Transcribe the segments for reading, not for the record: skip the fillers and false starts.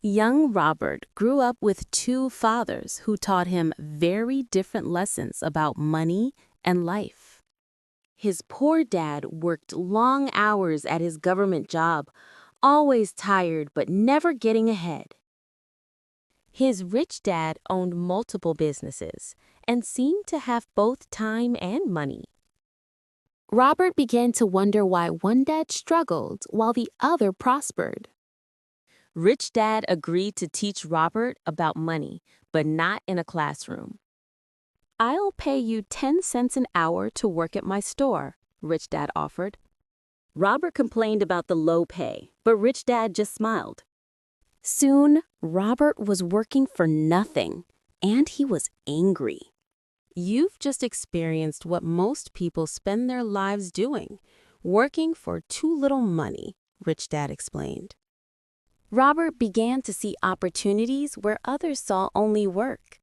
Young Robert grew up with two fathers who taught him very different lessons about money and life. His poor dad worked long hours at his government job, always tired but never getting ahead. His rich dad owned multiple businesses and seemed to have both time and money. Robert began to wonder why one dad struggled while the other prospered. Rich Dad agreed to teach Robert about money, but not in a classroom. "I'll pay you 10 cents an hour to work at my store," Rich Dad offered. Robert complained about the low pay, but Rich Dad just smiled. Soon, Robert was working for nothing, and he was angry. "You've just experienced what most people spend their lives doing, working for too little money," Rich Dad explained. Robert began to see opportunities where others saw only work.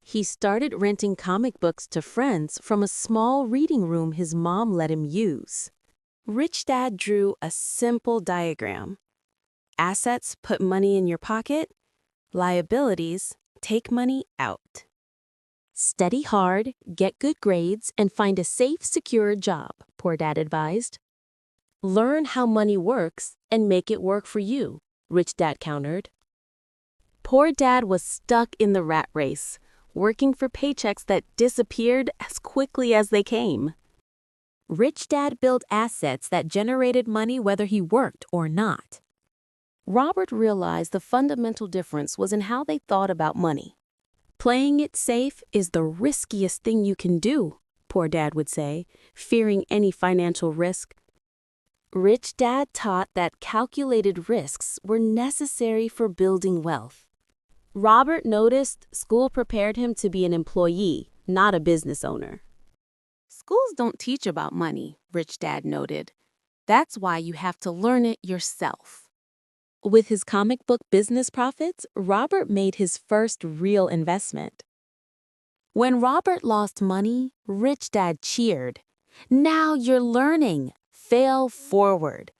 He started renting comic books to friends from a small reading room his mom let him use. Rich Dad drew a simple diagram. Assets put money in your pocket. Liabilities take money out. Study hard, get good grades, and find a safe, secure job, Poor Dad advised. Learn how money works and make it work for you, Rich Dad countered. Poor Dad was stuck in the rat race, working for paychecks that disappeared as quickly as they came. Rich Dad built assets that generated money whether he worked or not. Robert realized the fundamental difference was in how they thought about money. "Playing it safe is the riskiest thing you can do," Poor Dad would say, fearing any financial risk. Rich Dad taught that calculated risks were necessary for building wealth. Robert noticed school prepared him to be an employee, not a business owner. "Schools don't teach about money," Rich Dad noted. "That's why you have to learn it yourself." With his comic book business profits, Robert made his first real investment. When Robert lost money, Rich Dad cheered. "Now you're learning. Fail forward."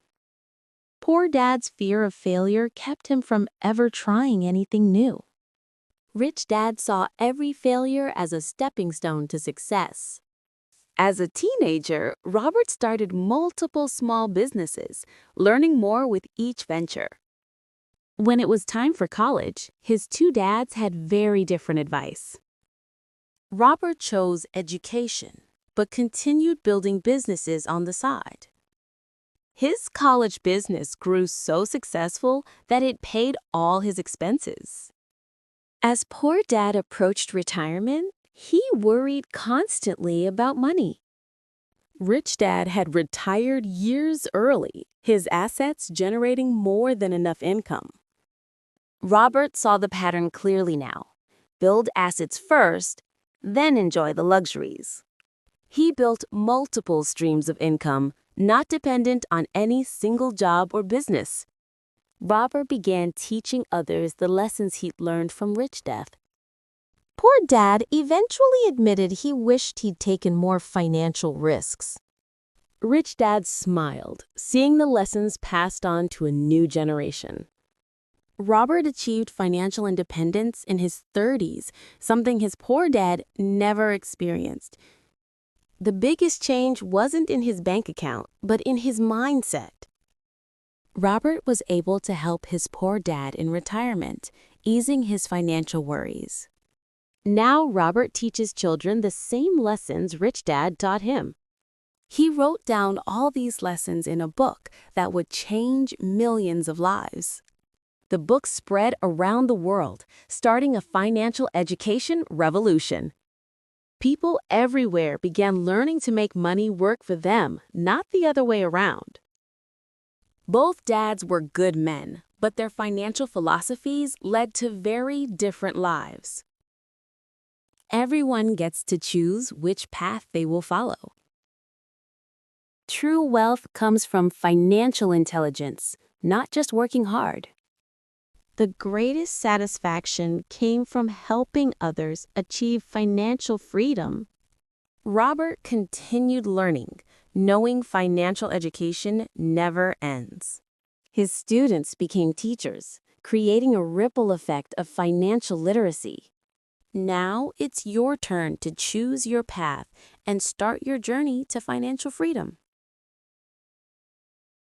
Poor Dad's fear of failure kept him from ever trying anything new. Rich Dad saw every failure as a stepping stone to success. As a teenager, Robert started multiple small businesses, learning more with each venture. When it was time for college, his two dads had very different advice. Robert chose education, but continued building businesses on the side. His college business grew so successful that it paid all his expenses. As Poor Dad approached retirement, he worried constantly about money. Rich Dad had retired years early, his assets generating more than enough income. Robert saw the pattern clearly now. Build assets first, then enjoy the luxuries. He built multiple streams of income, not dependent on any single job or business. Robert began teaching others the lessons he'd learned from Rich Dad. Poor Dad eventually admitted he wished he'd taken more financial risks. Rich Dad smiled, seeing the lessons passed on to a new generation. Robert achieved financial independence in his 30s, something his poor dad never experienced. The biggest change wasn't in his bank account, but in his mindset. Robert was able to help his poor dad in retirement, easing his financial worries. Now Robert teaches children the same lessons Rich Dad taught him. He wrote down all these lessons in a book that would change millions of lives. The book spread around the world, starting a financial education revolution. People everywhere began learning to make money work for them, not the other way around. Both dads were good men, but their financial philosophies led to very different lives. Everyone gets to choose which path they will follow. True wealth comes from financial intelligence, not just working hard. The greatest satisfaction came from helping others achieve financial freedom. Robert continued learning, knowing financial education never ends. His students became teachers, creating a ripple effect of financial literacy. Now it's your turn to choose your path and start your journey to financial freedom.